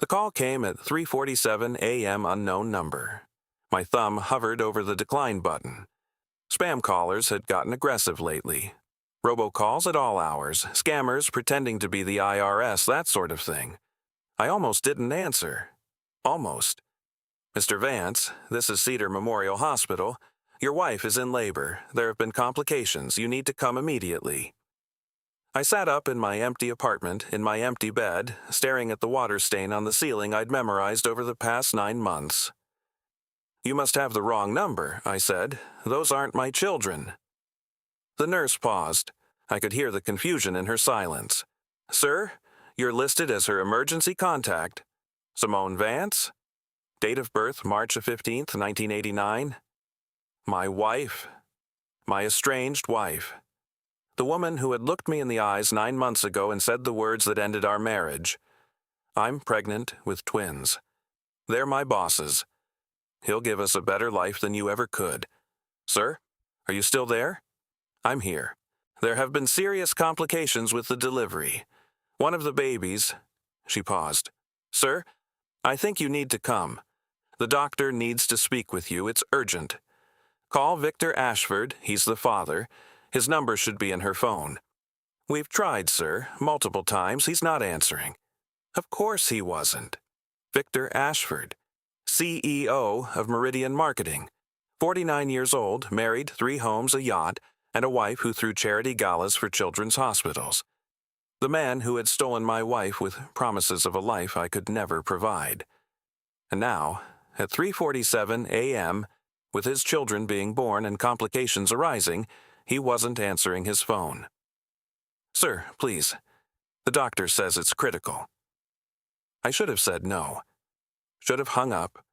The call came at 3:47 a.m. unknown number. My thumb hovered over the decline button. Spam callers had gotten aggressive lately. Robocalls at all hours, scammers pretending to be the IRS, that sort of thing. I almost didn't answer. Almost. Mr. Vance, this is Cedar Memorial Hospital. Your wife is in labor. There have been complications. You need to come immediately. I sat up in my empty apartment, in my empty bed, staring at the water stain on the ceiling I'd memorized over the past 9 months. You must have the wrong number, I said. Those aren't my children. The nurse paused. I could hear the confusion in her silence. Sir, you're listed as her emergency contact. Simone Vance? Date of birth, March 15th, 1989. My wife. My estranged wife. The woman who had looked me in the eyes 9 months ago and said the words that ended our marriage. I'm pregnant with twins. They're my bosses. He'll give us a better life than you ever could. Sir, are you still there? I'm here. There have been serious complications with the delivery. One of the babies... She paused. Sir, I think you need to come. The doctor needs to speak with you. It's urgent. Call Victor Ashford. He's the father. His number should be in her phone. We've tried, sir, multiple times. He's not answering. Of course he wasn't. Victor Ashford, CEO of Meridian Marketing. 49 years old, married, 3 homes, a yacht, and a wife who threw charity galas for children's hospitals. The man who had stolen my wife with promises of a life I could never provide. And now, at 3:47 a.m., with his children being born and complications arising, he wasn't answering his phone. Sir, please. The doctor says it's critical. I should have said no. Should have hung up,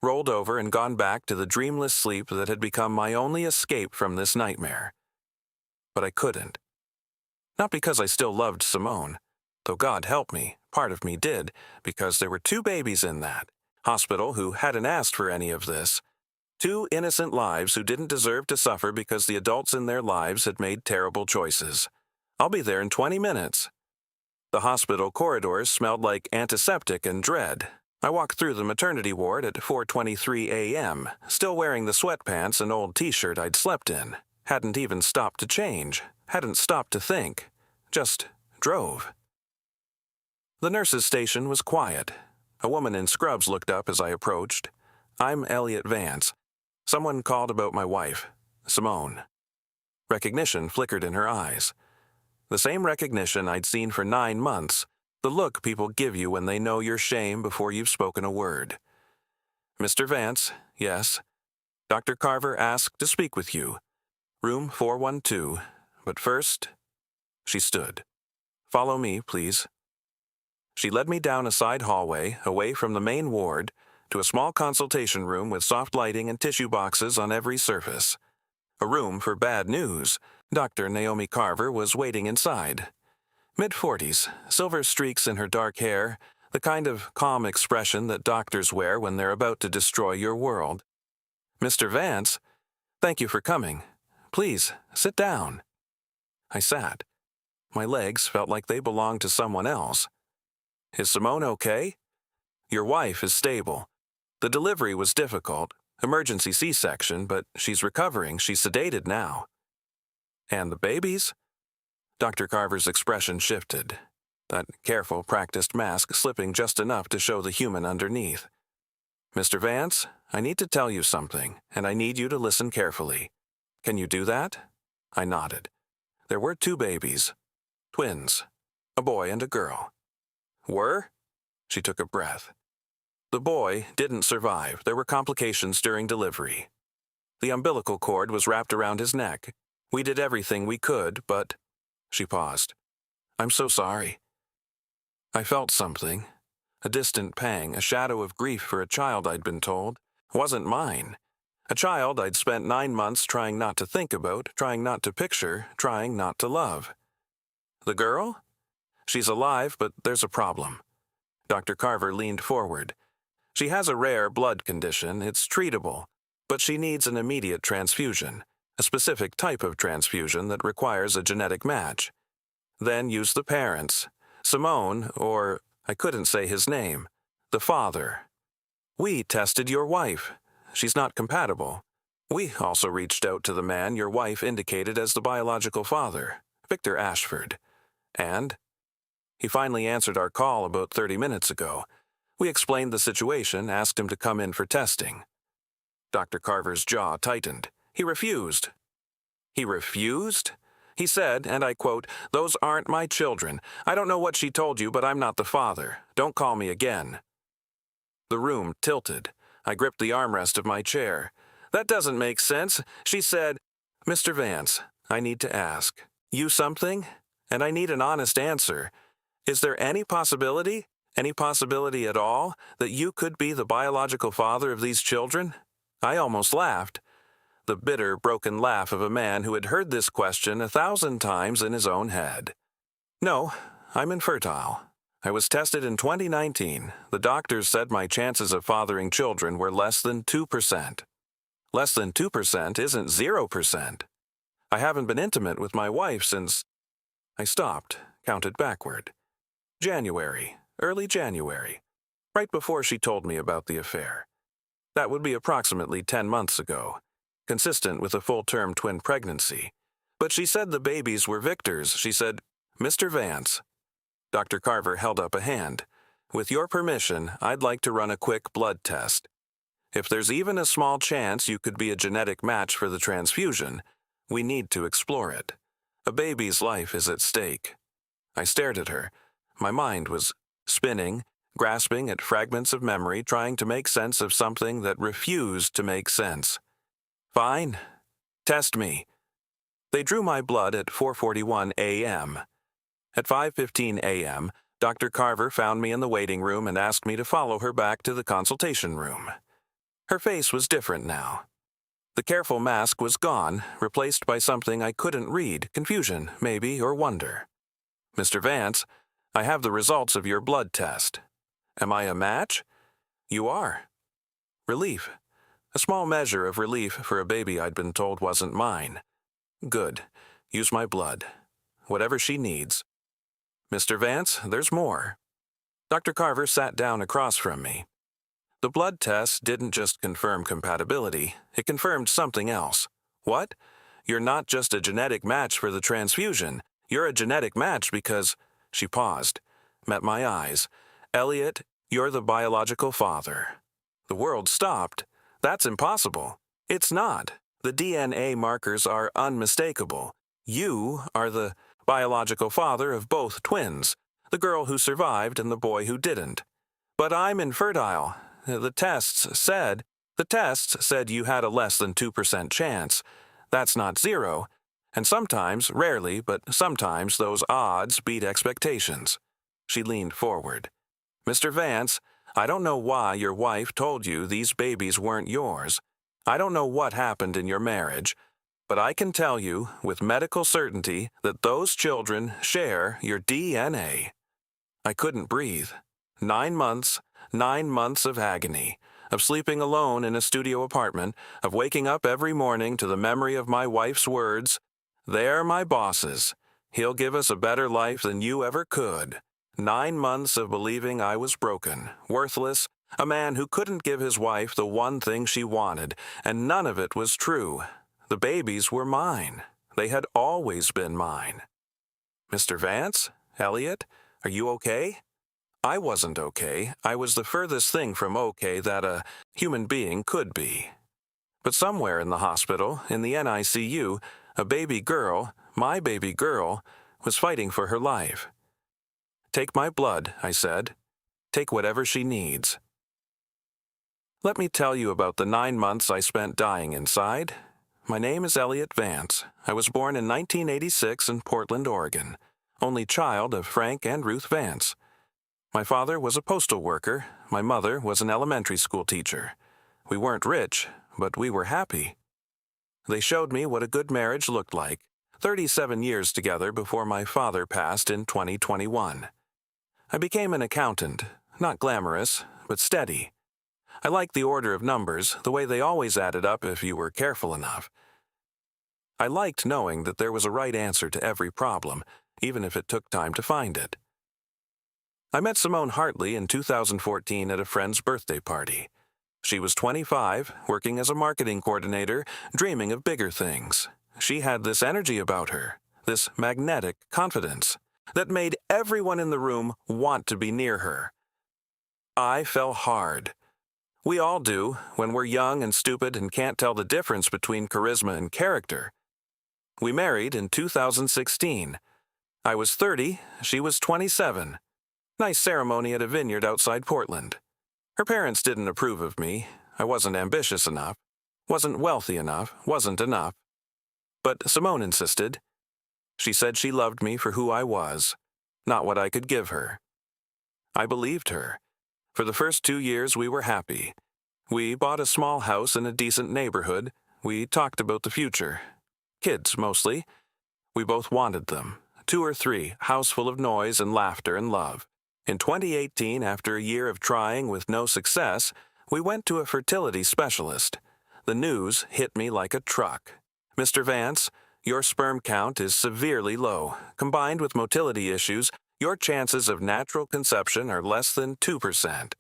rolled over and gone back to the dreamless sleep that had become my only escape from this nightmare. But I couldn't. Not because I still loved Simone, though God help me, part of me did, because there were 2 babies in that hospital who hadn't asked for any of this. 2 innocent lives who didn't deserve to suffer because the adults in their lives had made terrible choices. I'll be there in 20 minutes. The hospital corridors smelled like antiseptic and dread. I walked through the maternity ward at 4:23 a.m., still wearing the sweatpants and old t-shirt I'd slept in. Hadn't even stopped to change. Hadn't stopped to think. Just drove. The nurse's station was quiet. A woman in scrubs looked up as I approached. I'm Elliot Vance. Someone called about my wife, Simone. Recognition flickered in her eyes. The same recognition I'd seen for 9 months, the look people give you when they know your shame before you've spoken a word. Mr. Vance, yes. Dr. Carver asked to speak with you. Room 412, but first... She stood. Follow me, please. She led me down a side hallway, away from the main ward, to a small consultation room with soft lighting and tissue boxes on every surface. A room for bad news. Dr. Naomi Carver was waiting inside. Mid-40s, silver streaks in her dark hair, the kind of calm expression that doctors wear when they're about to destroy your world. Mr. Vance, thank you for coming. Please, sit down. I sat. My legs felt like they belonged to someone else. Is Simone okay? Your wife is stable. The delivery was difficult, emergency C-section, but she's recovering. She's sedated now. And the babies? Dr. Carver's expression shifted, that careful, practiced mask slipping just enough to show the human underneath. Mr. Vance, I need to tell you something, and I need you to listen carefully. Can you do that? I nodded. There were 2 babies. Twins. A boy and a girl. Were? She took a breath. The boy didn't survive. There were complications during delivery. The umbilical cord was wrapped around his neck. We did everything we could, but... She paused. I'm so sorry. I felt something. A distant pang, a shadow of grief for a child I'd been told. Wasn't mine. A child I'd spent 9 months trying not to think about, trying not to picture, trying not to love. The girl? She's alive, but there's a problem. Dr. Carver leaned forward. She has a rare blood condition. It's treatable, but she needs an immediate transfusion, a specific type of transfusion that requires a genetic match. Then use the parents. Simone, or I couldn't say his name. The father. We tested your wife. She's not compatible. We also reached out to the man your wife indicated as the biological father, Victor Ashford. And he finally answered our call about 30 minutes ago. We explained the situation, asked him to come in for testing. Dr. Carver's jaw tightened. He refused. He refused? He said, and I quote, "Those aren't my children. I don't know what she told you, but I'm not the father. Don't call me again." The room tilted. I gripped the armrest of my chair. "That doesn't make sense." She said, "Mr. Vance, I need to ask you something, and I need an honest answer. Is there any possibility at all, that you could be the biological father of these children?" I almost laughed. The bitter, broken laugh of a man who had heard this question 1,000 times in his own head. "No, I'm infertile. I was tested in 2019. The doctors said my chances of fathering children were less than 2%. Less than 2% isn't 0%. I haven't been intimate with my wife since—" I stopped, counted backward. January, early January, right before she told me about the affair. That would be approximately 10 months ago, consistent with a full-term twin pregnancy. But she said the babies were Victor's. She said, "Mr. Vance." Dr. Carver held up a hand. "With your permission, I'd like to run a quick blood test. If there's even a small chance you could be a genetic match for the transfusion, we need to explore it. A baby's life is at stake." I stared at her. My mind was spinning, grasping at fragments of memory, trying to make sense of something that refused to make sense. "Fine. Test me." They drew my blood at 4:41 a.m. At 5:15 a.m., Dr. Carver found me in the waiting room and asked me to follow her back to the consultation room. Her face was different now. The careful mask was gone, replaced by something I couldn't read, confusion, maybe, or wonder. "Mr. Vance, I have the results of your blood test. Am I a match?" "You are." Relief. A small measure of relief for a baby I'd been told wasn't mine. "Good. Use my blood. Whatever she needs." "Mr. Vance, there's more." Dr. Carver sat down across from me. "The blood test didn't just confirm compatibility, it confirmed something else." "What?" "You're not just a genetic match for the transfusion. You're a genetic match because—" She paused, met my eyes. "Elliot, you're the biological father." The world stopped. "That's impossible." "It's not. The DNA markers are unmistakable. You are the biological father of both twins, the girl who survived and the boy who didn't." "But I'm infertile. The tests said you had a less than 2% chance. That's not zero. And sometimes, rarely, but sometimes those odds beat expectations." She leaned forward. "Mr. Vance, I don't know why your wife told you these babies weren't yours. I don't know what happened in your marriage, but I can tell you with medical certainty that those children share your DNA." I couldn't breathe. 9 months of agony, of sleeping alone in a studio apartment, of waking up every morning to the memory of my wife's words, "They're my bosses. He'll give us a better life than you ever could." 9 months of believing I was broken, worthless, a man who couldn't give his wife the one thing she wanted, and none of it was true. The babies were mine. They had always been mine. "Mr. Vance? Elliot? Are you okay?" I wasn't okay. I was the furthest thing from okay that a human being could be. But somewhere in the hospital, in the NICU, a baby girl, my baby girl, was fighting for her life. "Take my blood," I said. "Take whatever she needs." Let me tell you about the 9 months I spent dying inside. My name is Elliot Vance. I was born in 1986 in Portland, Oregon, only child of Frank and Ruth Vance. My father was a postal worker. My mother was an elementary school teacher. We weren't rich, but we were happy. They showed me what a good marriage looked like, 37 years together before my father passed in 2021. I became an accountant, not glamorous, but steady. I liked the order of numbers, the way they always added up if you were careful enough. I liked knowing that there was a right answer to every problem, even if it took time to find it. I met Simone Hartley in 2014 at a friend's birthday party. She was 25, working as a marketing coordinator, dreaming of bigger things. She had this energy about her, this magnetic confidence, that made everyone in the room want to be near her. I fell hard. We all do when we're young and stupid and can't tell the difference between charisma and character. We married in 2016. I was 30, she was 27. Nice ceremony at a vineyard outside Portland. Her parents didn't approve of me. I wasn't ambitious enough, wasn't wealthy enough, wasn't enough. But Simone insisted. She said she loved me for who I was, not what I could give her. I believed her. For the first 2 years we were happy. We bought a small house in a decent neighborhood. We talked about the future. Kids, mostly. We both wanted them. 2 or 3, house full of noise and laughter and love. In 2018, after a year of trying with no success, we went to a fertility specialist. The news hit me like a truck. Mr. Vance, your sperm count is severely low. Combined with motility issues, your chances of natural conception are less than 2%.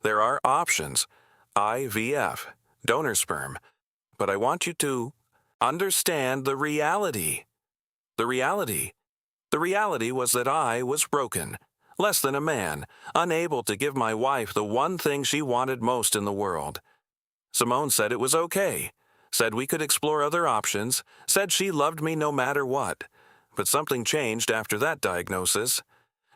There are options. IVF, donor sperm. But I want you to understand the reality. The reality was that I was broken. Less than a man, unable to give my wife the one thing she wanted most in the world. Simone said it was okay, said we could explore other options, said she loved me no matter what. But something changed after that diagnosis.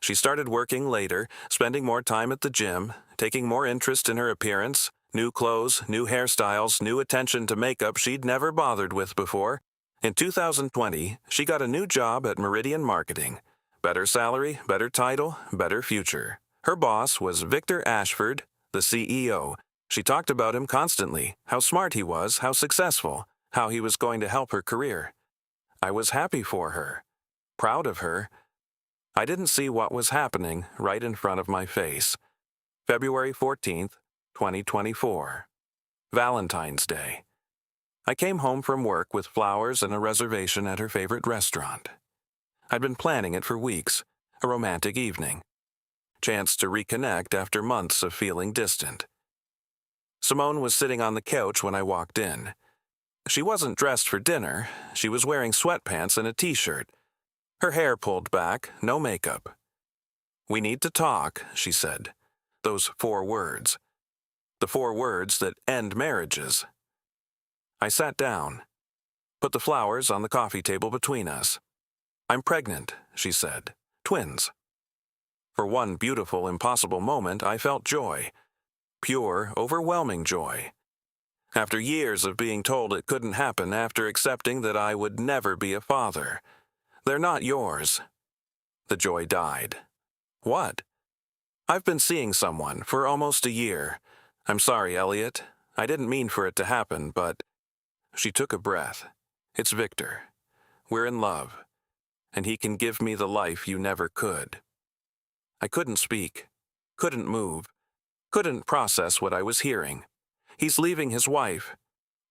She started working later, spending more time at the gym, taking more interest in her appearance, new clothes, new hairstyles, new attention to makeup she'd never bothered with before. In 2020, she got a new job at Meridian Marketing. Better salary, better title, better future. Her boss was Victor Ashford, the CEO. She talked about him constantly, how smart he was, how successful, how he was going to help her career. I was happy for her, proud of her. I didn't see what was happening right in front of my face. February 14th, 2024. Valentine's Day. I came home from work with flowers and a reservation at her favorite restaurant. I'd been planning it for weeks, a romantic evening. Chance to reconnect after months of feeling distant. Simone was sitting on the couch when I walked in. She wasn't dressed for dinner. She was wearing sweatpants and a t-shirt. Her hair pulled back, no makeup. "We need to talk," she said. Those 4 words. The 4 words that end marriages. I sat down, put the flowers on the coffee table between us. "I'm pregnant," she said. "Twins." For one beautiful, impossible moment, I felt joy. Pure, overwhelming joy. After years of being told it couldn't happen, after accepting that I would never be a father. "They're not yours." The joy died. "What?" "I've been seeing someone for almost a year. I'm sorry, Elliot. I didn't mean for it to happen, but..." She took a breath. "It's Victor. We're in love. And he can give me the life you never could." I couldn't speak, couldn't move, couldn't process what I was hearing. He's leaving his wife.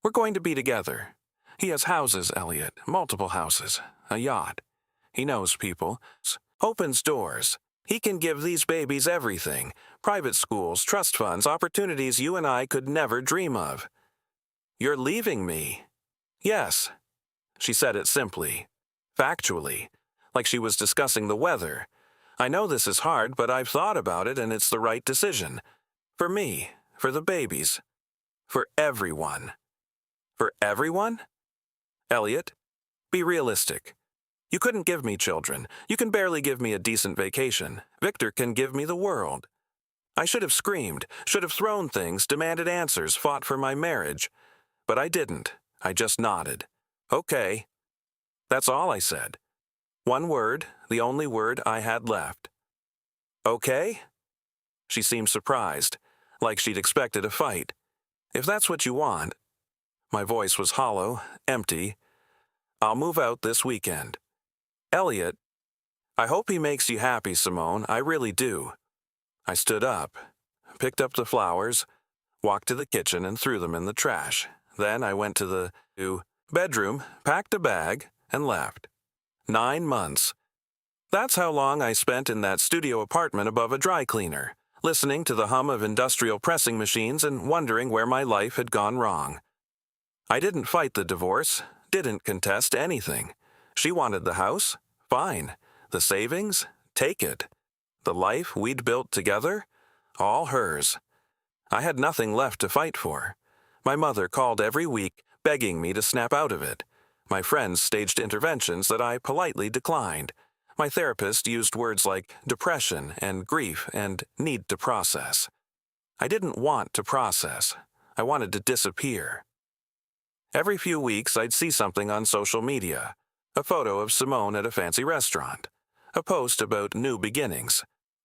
We're going to be together. He has houses, Elliot, multiple houses, a yacht. He knows people, opens doors. He can give these babies everything, private schools, trust funds, opportunities you and I could never dream of. "You're leaving me." "Yes." She said it simply, factually, like she was discussing the weather. "I know this is hard, but I've thought about it and it's the right decision. For me, for the babies, for everyone." "For everyone?" "Elliot, be realistic. You couldn't give me children. You can barely give me a decent vacation. Victor can give me the world." I should have screamed, should have thrown things, demanded answers, fought for my marriage. But I didn't. I just nodded. "Okay." That's all I said. One word, the only word I had left. "Okay?" She seemed surprised, like she'd expected a fight. "If that's what you want." My voice was hollow, empty. "I'll move out this weekend." "Elliot, I hope he makes you happy, Simone. I really do." I stood up, picked up the flowers, walked to the kitchen and threw them in the trash. Then I went to the bedroom, packed a bag, and left. 9 months. That's how long I spent in that studio apartment above a dry cleaner, listening to the hum of industrial pressing machines and wondering where my life had gone wrong. I didn't fight the divorce, didn't contest anything. She wanted the house? Fine. The savings? Take it. The life we'd built together? All hers. I had nothing left to fight for. My mother called every week, begging me to snap out of it. My friends staged interventions that I politely declined. My therapist used words like depression and grief and need to process. I didn't want to process. I wanted to disappear. Every few weeks, I'd see something on social media. A photo of Simone at a fancy restaurant. A post about new beginnings.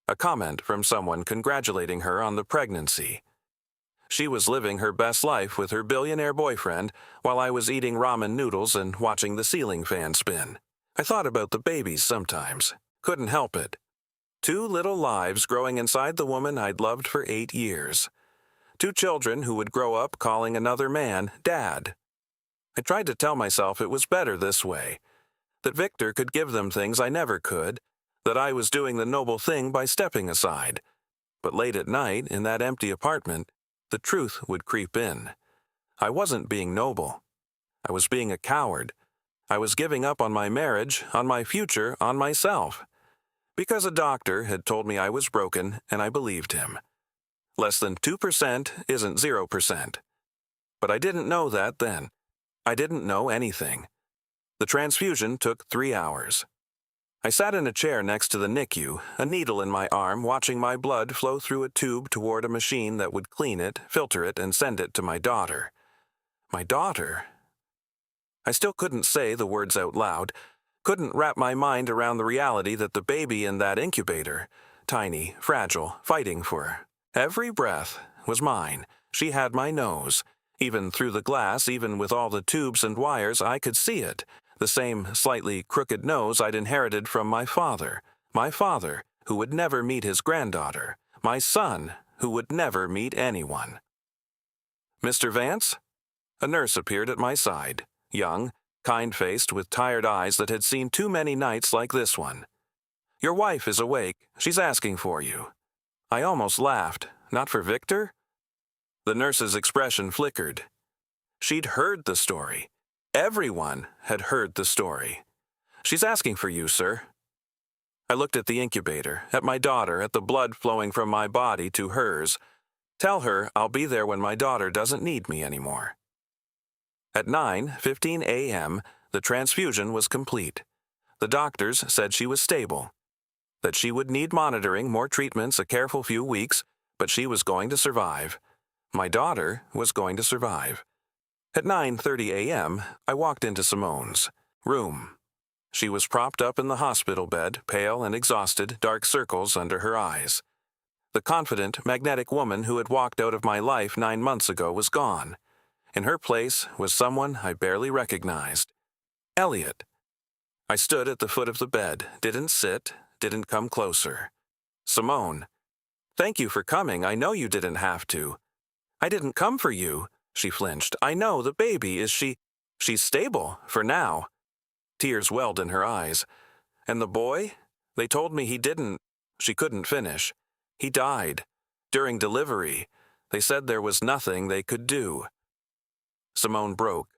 A comment from someone congratulating her on the pregnancy. She was living her best life with her billionaire boyfriend while I was eating ramen noodles and watching the ceiling fan spin. I thought about the babies sometimes. Couldn't help it. 2 little lives growing inside the woman I'd loved for 8 years. 2 children who would grow up calling another man Dad. I tried to tell myself it was better this way. That Victor could give them things I never could. That I was doing the noble thing by stepping aside. But late at night, in that empty apartment, the truth would creep in. I wasn't being noble. I was being a coward. I was giving up on my marriage, on my future, on myself. Because a doctor had told me I was broken, and I believed him. Less than 2% isn't 0%. But I didn't know that then. I didn't know anything. The transfusion took 3 hours. I sat in a chair next to the NICU, a needle in my arm, watching my blood flow through a tube toward a machine that would clean it, filter it, and send it to my daughter. My daughter? I still couldn't say the words out loud, couldn't wrap my mind around the reality that the baby in that incubator, tiny, fragile, fighting for every breath, was mine. She had my nose. Even through the glass, even with all the tubes and wires, I could see it. The same slightly crooked nose I'd inherited from my father, who would never meet his granddaughter, my son, who would never meet anyone. Mr. Vance? A nurse appeared at my side, young, kind-faced, with tired eyes that had seen too many nights like this one. Your wife is awake. She's asking for you. I almost laughed. Not for Victor? The nurse's expression flickered. She'd heard the story. Everyone had heard the story. She's asking for you, sir. I looked at the incubator, at my daughter, at the blood flowing from my body to hers. Tell her I'll be there when my daughter doesn't need me anymore. At 9:15 a.m., the transfusion was complete. The doctors said she was stable, that she would need monitoring, more treatments, a careful few weeks, but she was going to survive. My daughter was going to survive. At 9:30 a.m., I walked into Simone's room. She was propped up in the hospital bed, pale and exhausted, dark circles under her eyes. The confident, magnetic woman who had walked out of my life 9 months ago was gone. In her place was someone I barely recognized. Elliot. I stood at the foot of the bed, didn't sit, didn't come closer. Simone. Thank you for coming. I know you didn't have to. I didn't come for you. She flinched. I know, the baby, she's stable, for now. Tears welled in her eyes. And the boy? They told me he didn't. She couldn't finish. He died. During delivery. They said there was nothing they could do. Simone broke.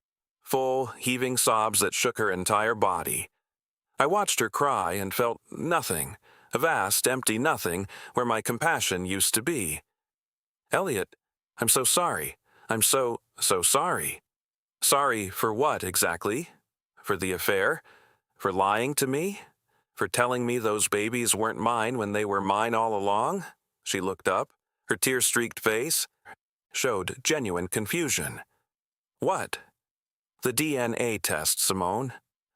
Full, heaving sobs that shook her entire body. I watched her cry and felt nothing. A vast, empty nothing where my compassion used to be. Elliot, I'm so sorry. I'm so sorry. Sorry for what, exactly? For the affair? For lying to me? For telling me those babies weren't mine when they were mine all along? She looked up. Her tear-streaked face showed genuine confusion. What? The DNA test, Simone.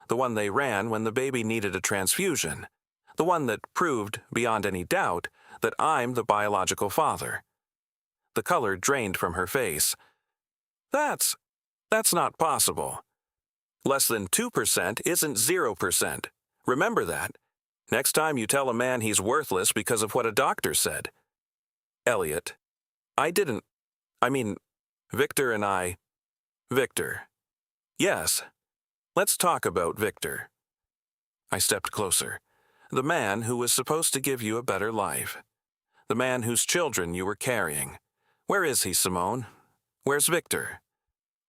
The one they ran when the baby needed a transfusion. The one that proved, beyond any doubt, that I'm the biological father. The color drained from her face. That's not possible. Less than 2% isn't 0%. Remember that. Next time you tell a man he's worthless because of what a doctor said. Elliot. Victor and I. Victor. Yes. Let's talk about Victor. I stepped closer. the man who was supposed to give you a better life. The man whose children you were carrying. Where is he, Simone? Where's Victor?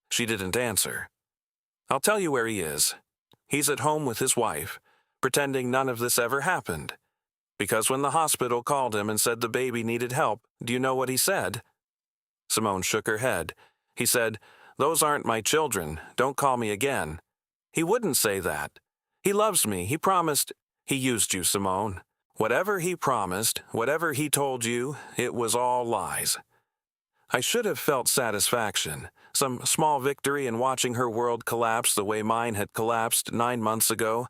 She didn't answer. I'll tell you where he is. He's at home with his wife, pretending none of this ever happened. Because when the hospital called him and said the baby needed help, do you know what he said? Simone shook her head. He said, "Those aren't my children. Don't call me again." He wouldn't say that. He loves me. He promised. He used you, Simone. Whatever he promised, whatever he told you, it was all lies. I should have felt satisfaction, some small victory in watching her world collapse the way mine had collapsed 9 months ago,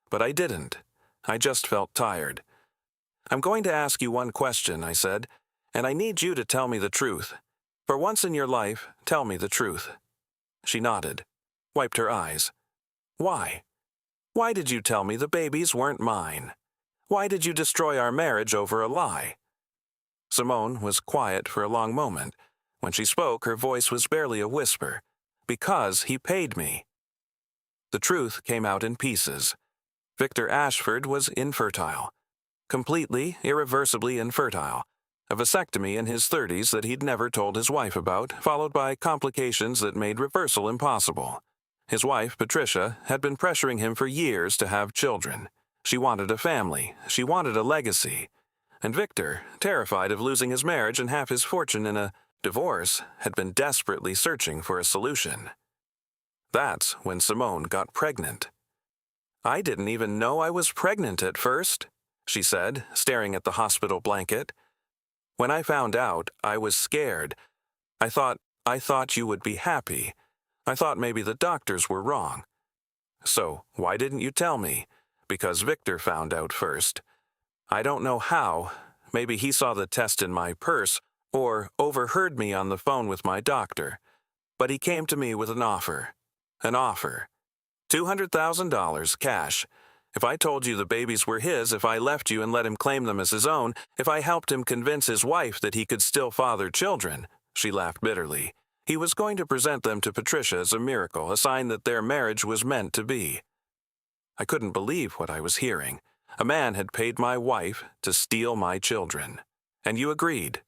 but I didn't. I just felt tired. "I'm going to ask you one question," I said, "and I need you to tell me the truth. For once in your life, tell me the truth." She nodded, wiped her eyes. "Why? Why did you tell me the babies weren't mine? Why did you destroy our marriage over a lie?" Simone was quiet for a long moment. When she spoke, her voice was barely a whisper. "Because he paid me." The truth came out in pieces. Victor Ashford was infertile. Completely, irreversibly infertile. A vasectomy in his 30s that he'd never told his wife about, followed by complications that made reversal impossible. His wife, Patricia, had been pressuring him for years to have children. She wanted a family. She wanted a legacy. And Victor, terrified of losing his marriage and half his fortune in a divorce, had been desperately searching for a solution. That's when Simone got pregnant. "I didn't even know I was pregnant at first," she said, staring at the hospital blanket. "When I found out, I was scared. I thought you would be happy. I thought maybe the doctors were wrong. So, why didn't you tell me? Because Victor found out first. I don't know how. Maybe he saw the test in my purse, or overheard me on the phone with my doctor. But he came to me with an offer. An offer. $200,000 cash. If I told you the babies were his, if I left you and let him claim them as his own, if I helped him convince his wife that he could still father children," she laughed bitterly, "he was going to present them to Patricia as a miracle, a sign that their marriage was meant to be." I couldn't believe what I was hearing. A man had paid my wife to steal my children. "And you agreed?"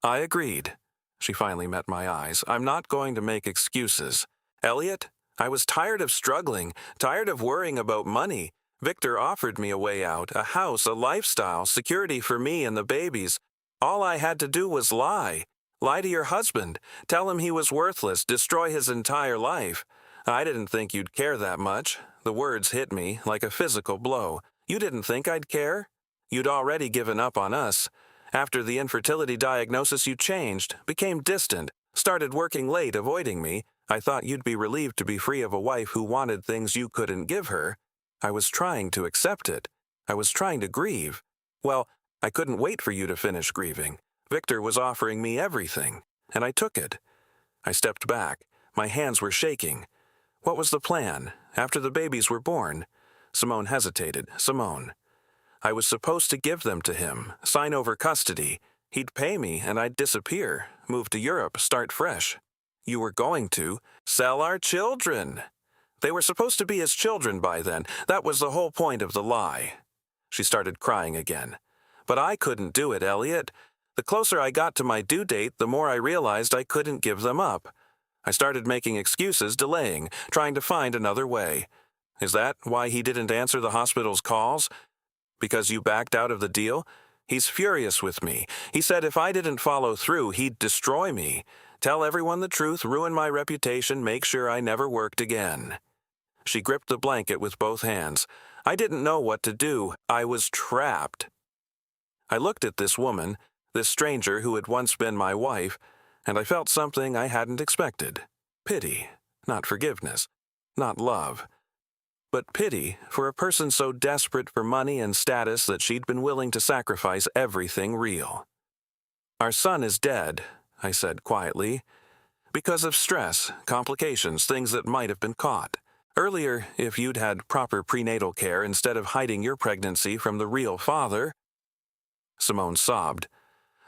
"I agreed." She finally met my eyes. "I'm not going to make excuses. Elliot, I was tired of struggling, tired of worrying about money. Victor offered me a way out, a house, a lifestyle, security for me and the babies. All I had to do was lie. Lie to your husband. Tell him he was worthless, destroy his entire life. I didn't think you'd care that much." The words hit me like a physical blow. "You didn't think I'd care? You'd already given up on us. After the infertility diagnosis, you changed, became distant, started working late, avoiding me. I thought you'd be relieved to be free of a wife who wanted things you couldn't give her. I was trying to accept it. I was trying to grieve. Well, I couldn't wait for you to finish grieving. Victor was offering me everything, and I took it." I stepped back. My hands were shaking. "What was the plan, after the babies were born?" Simone hesitated. "Simone, I was supposed to give them to him, sign over custody. He'd pay me, and I'd disappear, move to Europe, start fresh. You were going to sell our children. They were supposed to be his children by then. That was the whole point of the lie." She started crying again. "But I couldn't do it, Elliot. The closer I got to my due date, the more I realized I couldn't give them up. I started making excuses, delaying, trying to find another way. Is that why he didn't answer the hospital's calls? Because you backed out of the deal? He's furious with me. He said if I didn't follow through, he'd destroy me. Tell everyone the truth, ruin my reputation, make sure I never worked again." She gripped the blanket with both hands. I didn't know what to do. I was trapped. I looked at this woman, this stranger who had once been my wife, and I felt something I hadn't expected. Pity, not forgiveness, not love. But pity for a person so desperate for money and status that she'd been willing to sacrifice everything real. "Our son is dead," I said quietly, "because of stress, complications, things that might have been caught. Earlier, if you'd had proper prenatal care instead of hiding your pregnancy from the real father—" Simone sobbed.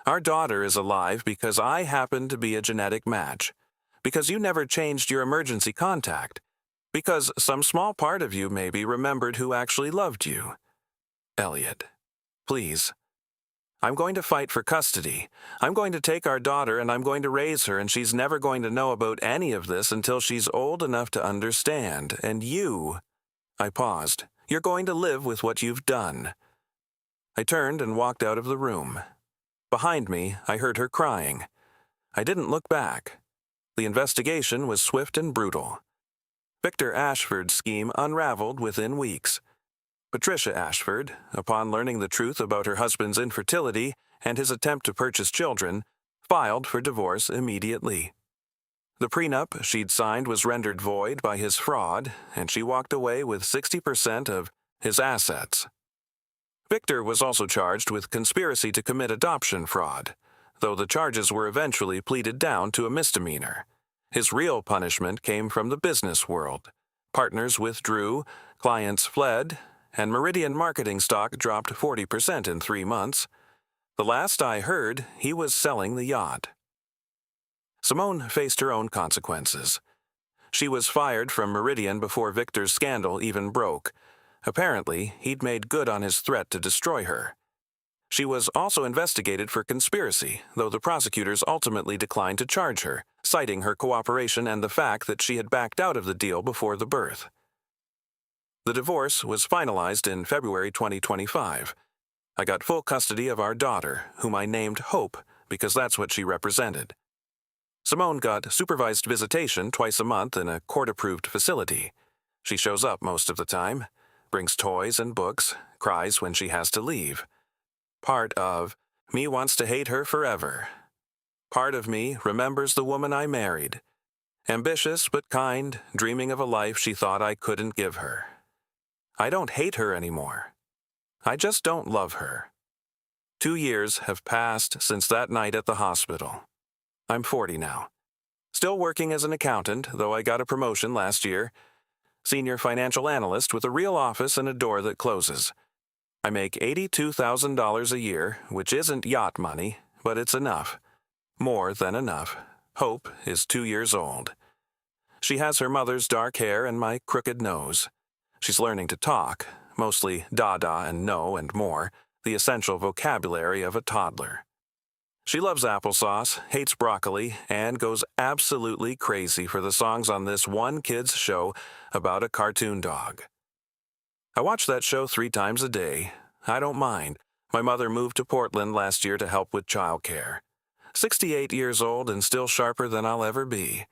"Our daughter is alive because I happened to be a genetic match, because you never changed your emergency contact, because some small part of you maybe remembered who actually loved you. Elliot. Please. I'm going to fight for custody. I'm going to take our daughter and I'm going to raise her, and she's never going to know about any of this until she's old enough to understand. And you—" I paused. "You're going to live with what you've done." I turned and walked out of the room. Behind me, I heard her crying. I didn't look back. The investigation was swift and brutal. Victor Ashford's scheme unraveled within weeks. Patricia Ashford, upon learning the truth about her husband's infertility and his attempt to purchase children, filed for divorce immediately. The prenup she'd signed was rendered void by his fraud, and she walked away with 60% of his assets. Victor was also charged with conspiracy to commit adoption fraud, though the charges were eventually pleaded down to a misdemeanor. His real punishment came from the business world. Partners withdrew, clients fled, and Meridian marketing stock dropped 40% in 3 months. The last I heard, he was selling the yacht. Simone faced her own consequences. She was fired from Meridian before Victor's scandal even broke. Apparently, he'd made good on his threat to destroy her. She was also investigated for conspiracy, though the prosecutors ultimately declined to charge her, citing her cooperation and the fact that she had backed out of the deal before the birth. The divorce was finalized in February 2025. I got full custody of our daughter, whom I named Hope because that's what she represented. Simone got supervised visitation twice a month in a court-approved facility. She shows up most of the time, brings toys and books, cries when she has to leave. Part of me wants to hate her forever. Part of me remembers the woman I married. Ambitious but kind, dreaming of a life she thought I couldn't give her. I don't hate her anymore. I just don't love her. 2 years have passed since that night at the hospital. I'm 40 now. Still working as an accountant, though I got a promotion last year. Senior financial analyst with a real office and a door that closes. I make $82,000 a year, which isn't yacht money, but it's enough. More than enough. Hope is 2 years old. She has her mother's dark hair and my crooked nose. She's learning to talk, mostly dada and no and more, the essential vocabulary of a toddler. She loves applesauce, hates broccoli, and goes absolutely crazy for the songs on this one kid's show about a cartoon dog. I watch that show 3 times a day. I don't mind. My mother moved to Portland last year to help with childcare. 68 years old and still sharper than I'll ever be.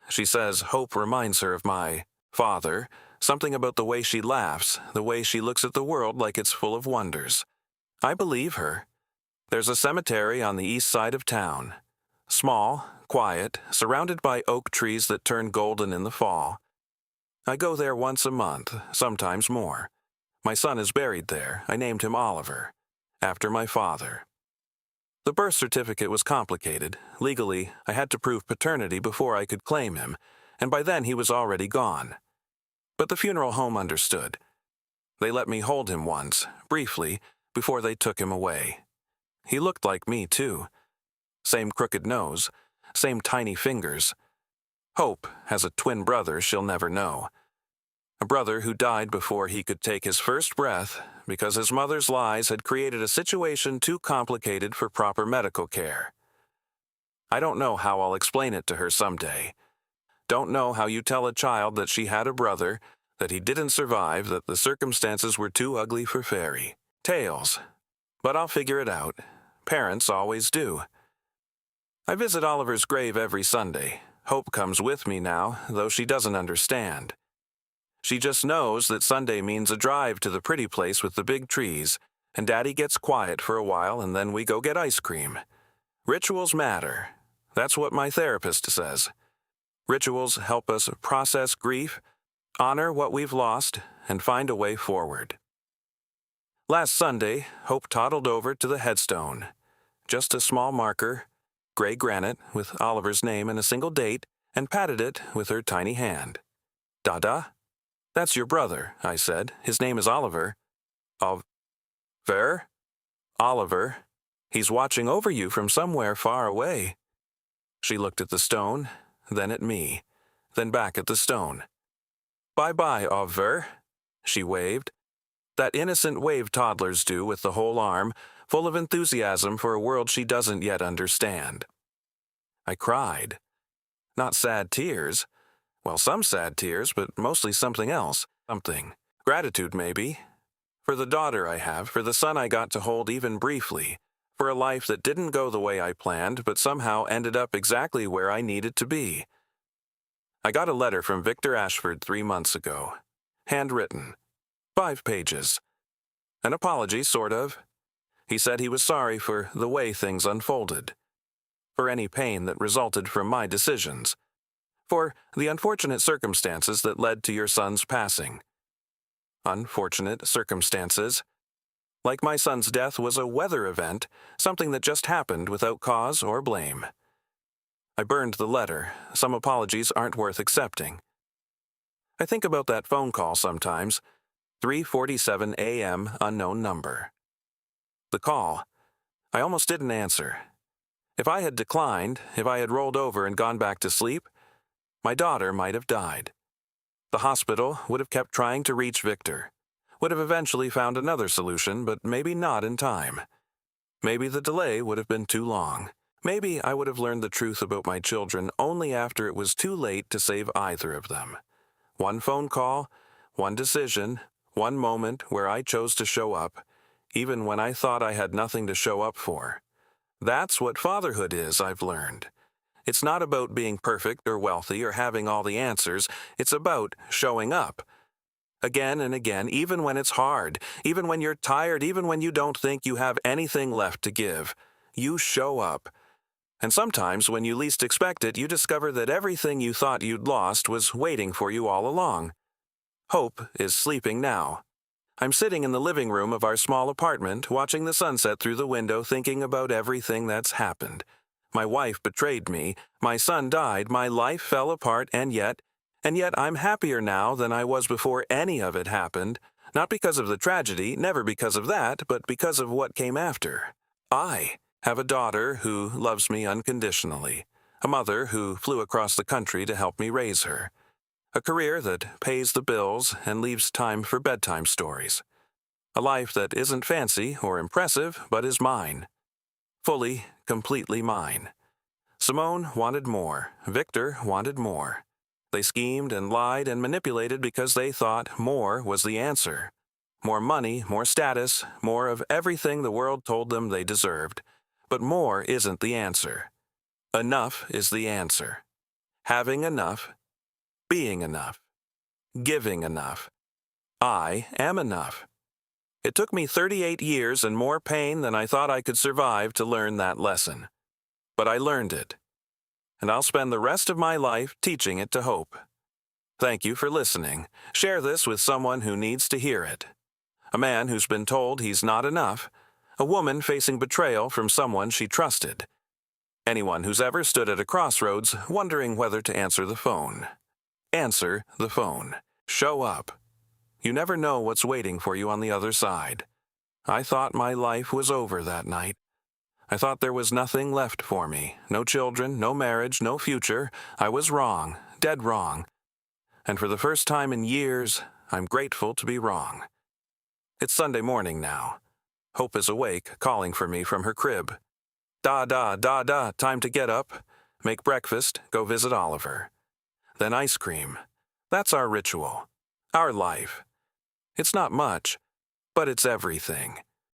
She says Hope reminds her of my father, something about the way she laughs, the way she looks at the world like it's full of wonders. I believe her. There's a cemetery on the east side of town. Small, quiet, surrounded by oak trees that turn golden in the fall. I go there once a month, sometimes more. My son is buried there. I named him Oliver, after my father. The birth certificate was complicated. Legally, I had to prove paternity before I could claim him, and by then he was already gone. But the funeral home understood. They let me hold him once, briefly, before they took him away. He looked like me, too. Same crooked nose, same tiny fingers. Hope has a twin brother she'll never know. A brother who died before he could take his first breath because his mother's lies had created a situation too complicated for proper medical care. I don't know how I'll explain it to her someday. Don't know how you tell a child that she had a brother, that he didn't survive, that the circumstances were too ugly for fairy tales. But I'll figure it out. Parents always do. I visit Oliver's grave every Sunday. Hope comes with me now, though she doesn't understand. She just knows that Sunday means a drive to the pretty place with the big trees, and Daddy gets quiet for a while and then we go get ice cream. Rituals matter. That's what my therapist says. Rituals help us process grief, honor what we've lost, and find a way forward. Last Sunday, Hope toddled over to the headstone. Just a small marker, gray granite with Oliver's name and a single date, and patted it with her tiny hand. Dada? That's your brother, I said. His name is Oliver. Ver? Oliver. He's watching over you from somewhere far away. She looked at the stone, then at me, then back at the stone. Bye-bye, Oliver, she waved. That innocent wave toddlers do with the whole arm, full of enthusiasm for a world she doesn't yet understand. I cried. Not sad tears. Well, some sad tears, but mostly something else. Something. Gratitude, maybe. For the daughter I have, for the son I got to hold even briefly, for a life that didn't go the way I planned, but somehow ended up exactly where I needed to be. I got a letter from Victor Ashford 3 months ago. Handwritten. 5 pages. An apology, sort of. He said he was sorry for the way things unfolded, for any pain that resulted from my decisions, for the unfortunate circumstances that led to your son's passing. Unfortunate circumstances. Like my son's death was a weather event, something that just happened without cause or blame. I burned the letter. Some apologies aren't worth accepting. I think about that phone call sometimes. 3:47 a.m. unknown number. The call. I almost didn't answer. If I had declined, if I had rolled over and gone back to sleep, my daughter might have died. The hospital would have kept trying to reach Victor, would have eventually found another solution, but maybe not in time. Maybe the delay would have been too long. Maybe I would have learned the truth about my children only after it was too late to save either of them. One phone call, one decision, one moment where I chose to show up, even when I thought I had nothing to show up for. That's what fatherhood is, I've learned. It's not about being perfect or wealthy or having all the answers. It's about showing up. Again and again, even when it's hard, even when you're tired, even when you don't think you have anything left to give. You show up. And sometimes, when you least expect it, you discover that everything you thought you'd lost was waiting for you all along. Hope is sleeping now. I'm sitting in the living room of our small apartment, watching the sunset through the window, thinking about everything that's happened. My wife betrayed me, my son died, my life fell apart, and yet I'm happier now than I was before any of it happened, not because of the tragedy, never because of that, but because of what came after. I have a daughter who loves me unconditionally, a mother who flew across the country to help me raise her, a career that pays the bills and leaves time for bedtime stories, a life that isn't fancy or impressive, but is mine. Fully, completely mine. Simone wanted more. Victor wanted more. They schemed and lied and manipulated because they thought more was the answer. More money, more status, more of everything the world told them they deserved. But more isn't the answer. Enough is the answer. Having enough, being enough, giving enough. I am enough. It took me 38 years and more pain than I thought I could survive to learn that lesson. But I learned it. And I'll spend the rest of my life teaching it to Hope. Thank you for listening. Share this with someone who needs to hear it. A man who's been told he's not enough. A woman facing betrayal from someone she trusted. Anyone who's ever stood at a crossroads wondering whether to answer the phone. Answer the phone. Show up. You never know what's waiting for you on the other side. I thought my life was over that night. I thought there was nothing left for me. No children, no marriage, no future. I was wrong, dead wrong. And for the first time in years, I'm grateful to be wrong. It's Sunday morning now. Hope is awake, calling for me from her crib. Da, time to get up, make breakfast, go visit Oliver. Then ice cream. That's our ritual. Our life. It's not much, but it's everything.